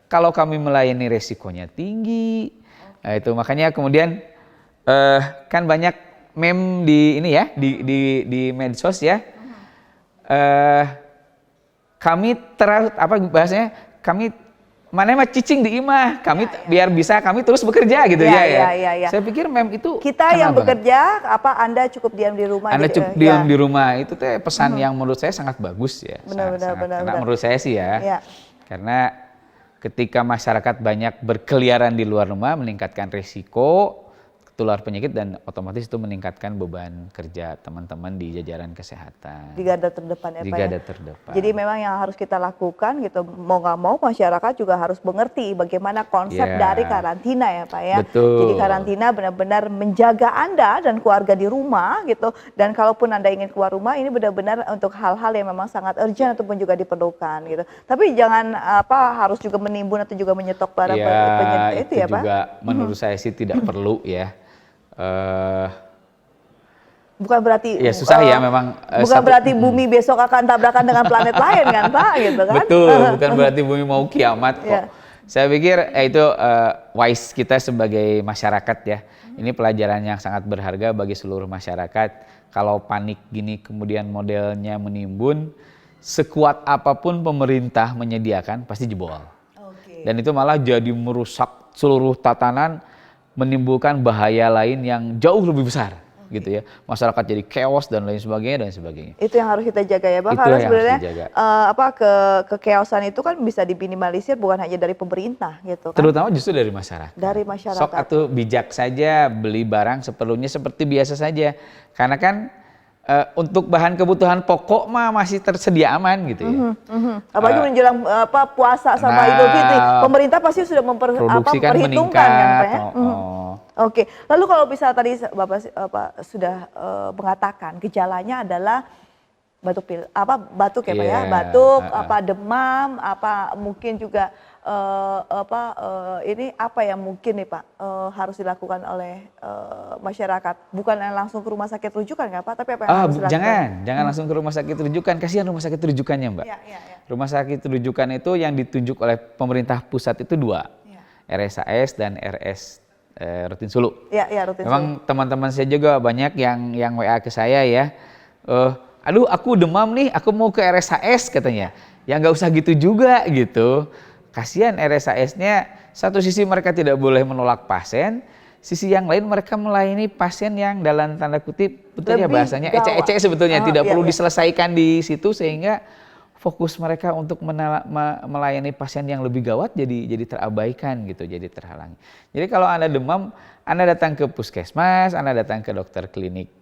Kalau kami melayani, resikonya tinggi. Nah, itu makanya kemudian kan banyak meme di ini ya, di medsos ya. Kami bahasanya, kami mana cicing di imah, kami biar bisa kami terus bekerja gitu ya. Saya pikir meme itu kita yang bekerja, Anda cukup diam di rumah. Anda cukup diam di rumah, itu teh pesan yang menurut saya sangat bagus ya. Benar. Menurut saya sih ya. Karena ketika masyarakat banyak berkeliaran di luar rumah, meningkatkan risiko tular penyakit dan otomatis itu meningkatkan beban kerja teman-teman di jajaran kesehatan. Di garda terdepan ya Pak. Di garda terdepan. Jadi memang yang harus kita lakukan gitu, mau nggak mau masyarakat juga harus mengerti bagaimana konsep dari karantina ya Pak ya. Betul. Jadi karantina benar-benar menjaga Anda dan keluarga di rumah gitu. Dan kalaupun Anda ingin keluar rumah, ini benar-benar untuk hal-hal yang memang sangat urgent ataupun juga diperlukan gitu. Tapi jangan harus juga menimbun atau juga menyetok para penyakit itu ya Pak. Juga menurut saya sih tidak perlu ya. Bukan berarti ya susah ya memang. Bukan berarti bumi besok akan tabrakan dengan planet lain kan Pak gitu kan. Betul, bukan berarti bumi mau kiamat kok. Saya pikir itu wise kita sebagai masyarakat ya. Ini pelajaran yang sangat berharga bagi seluruh masyarakat. Kalau panik gini kemudian modelnya menimbun, sekuat apapun pemerintah menyediakan pasti jebol. Dan itu malah jadi merusak seluruh tatanan, menimbulkan bahaya lain yang jauh lebih besar gitu ya. Masyarakat jadi chaos dan lain sebagainya. Itu yang harus kita jaga ya Pak. Karena sebenarnya kechaosan itu kan bisa diminimalisir bukan hanya dari pemerintah gitu kan. Terutama justru dari masyarakat. Dari masyarakat. Sok atau bijak saja beli barang seperlunya seperti biasa saja. Karena kan untuk bahan kebutuhan pokok mah masih tersedia aman gitu ya. Apalagi menjelang puasa sama Idul Fitri, pemerintah pasti sudah memperhitungkan kan Pak ya. Oke, lalu kalau bisa tadi Bapak sudah mengatakan gejalanya adalah batuk ya Pak ya, batuk, demam, mungkin juga ini apa yang mungkin nih Pak harus dilakukan oleh masyarakat, bukan langsung ke rumah sakit rujukan nggak Pak, tapi apa yang harus dilakukan? Jangan langsung ke rumah sakit rujukan, kasihan rumah sakit rujukannya Mbak. Rumah sakit rujukan itu yang ditunjuk oleh pemerintah pusat itu 2, RSAS dan RS Rutin Sulu. Rutin Memang teman-teman saya juga banyak yang WA ke saya ya, aduh aku demam nih, aku mau ke RSAS katanya. Ya nggak usah gitu juga gitu. Kasihan RSAS-nya, satu sisi mereka tidak boleh menolak pasien, sisi yang lain mereka melayani pasien yang dalam tanda kutip, betul ya bahasanya ecek-ecek sebetulnya, tidak perlu diselesaikan di situ sehingga fokus mereka untuk melayani pasien yang lebih gawat jadi terabaikan gitu, jadi terhalangi. Jadi kalau Anda demam, Anda datang ke puskesmas, Anda datang ke dokter klinik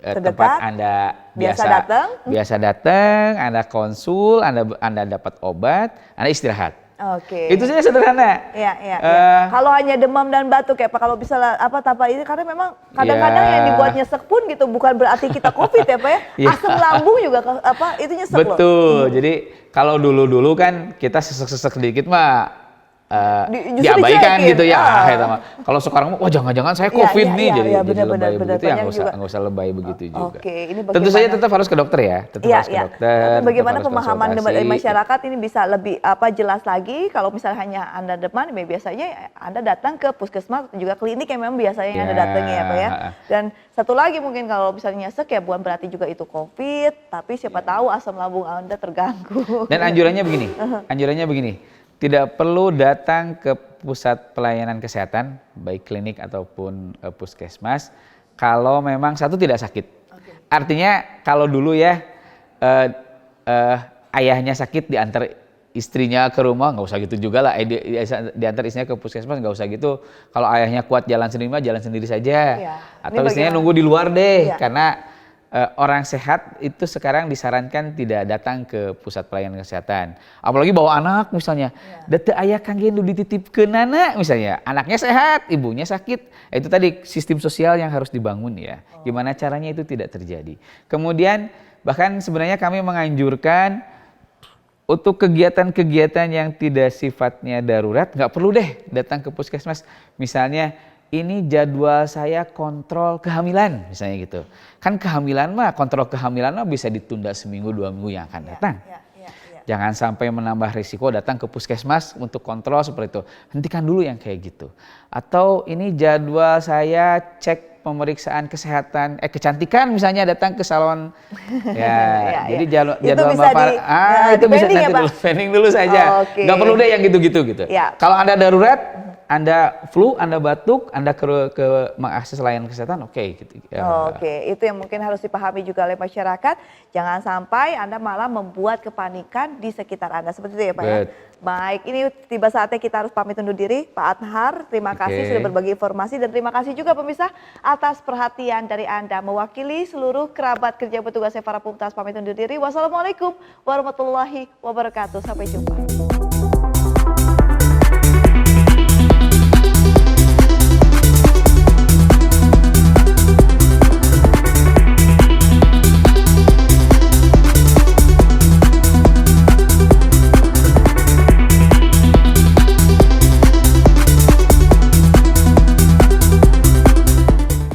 tempat Anda biasa datang, Anda konsul, Anda dapat obat, Anda istirahat. Oke. Itu saja sederhana. Iya. Kalau hanya demam dan batuk ya Pak, kalau bisa tanpa ini, karena memang kadang-kadang yang dibuat nyesek pun gitu bukan berarti kita COVID ya Pak ya. Asam lambung juga itu nyesek loh. Betul. Jadi kalau dulu kan kita sesek-sesek sedikit mah diabaikan gitu ya. Kalau sekarang wah jangan-jangan saya COVID nih, jadi lebay begitu ya, nggak usah lebay begitu juga. Ini tentu saja tetap harus ke dokter ya, harus ke dokter. Bagaimana pemahaman dari masyarakat ini bisa lebih jelas lagi kalau misalnya hanya Anda demam, biasanya Anda datang ke puskesmas juga klinik yang memang biasanya Anda datangi ya Pak ya. Dan satu lagi mungkin kalau misalnya nyesek ya bukan berarti juga itu COVID, tapi siapa tahu asam lambung Anda terganggu. Dan anjurannya begini. Tidak perlu datang ke pusat pelayanan kesehatan, baik klinik ataupun puskesmas, kalau memang satu tidak sakit. Artinya kalau dulu ya ayahnya sakit diantar istrinya ke rumah, nggak usah gitu juga lah. Diantar istrinya ke puskesmas nggak usah gitu. Kalau ayahnya kuat jalan sendiri saja. Atau istrinya nunggu di luar deh, karena orang sehat itu sekarang disarankan tidak datang ke pusat pelayanan kesehatan. Apalagi bawa anak misalnya. Data ayah kangge nu dititipkeun anak misalnya. Anaknya sehat, ibunya sakit. Itu tadi sistem sosial yang harus dibangun ya. Gimana caranya itu tidak terjadi. Kemudian bahkan sebenarnya kami menganjurkan untuk kegiatan-kegiatan yang tidak sifatnya darurat, nggak perlu deh datang ke puskesmas. Misalnya ini jadwal saya kontrol kehamilan misalnya gitu. Kan kehamilan mah, kontrol kehamilan mah bisa ditunda seminggu 2 minggu yang akan datang. Jangan sampai menambah risiko datang ke puskesmas untuk kontrol seperti itu. Hentikan dulu yang kayak gitu. Atau ini jadwal saya cek pemeriksaan kesehatan, kecantikan misalnya, datang ke salon. Jadi jadwal Bapak itu bisa nanti dulu, pending dulu saja. Nggak perlu deh yang gitu-gitu gitu. Kalau Anda darurat, Anda flu, Anda batuk, Anda ke mengakses layanan kesehatan, gitu. Itu yang mungkin harus dipahami juga oleh masyarakat. Jangan sampai Anda malah membuat kepanikan di sekitar Anda. Seperti itu ya Pak ya? Baik, ini tiba saatnya kita harus pamit undur diri. Pak Adhar, terima kasih sudah berbagi informasi. Dan terima kasih juga pemirsa atas perhatian dari Anda. Mewakili seluruh kerabat kerja petugas Sevara Pumtas pamit undur diri. Wassalamualaikum warahmatullahi wabarakatuh. Sampai jumpa.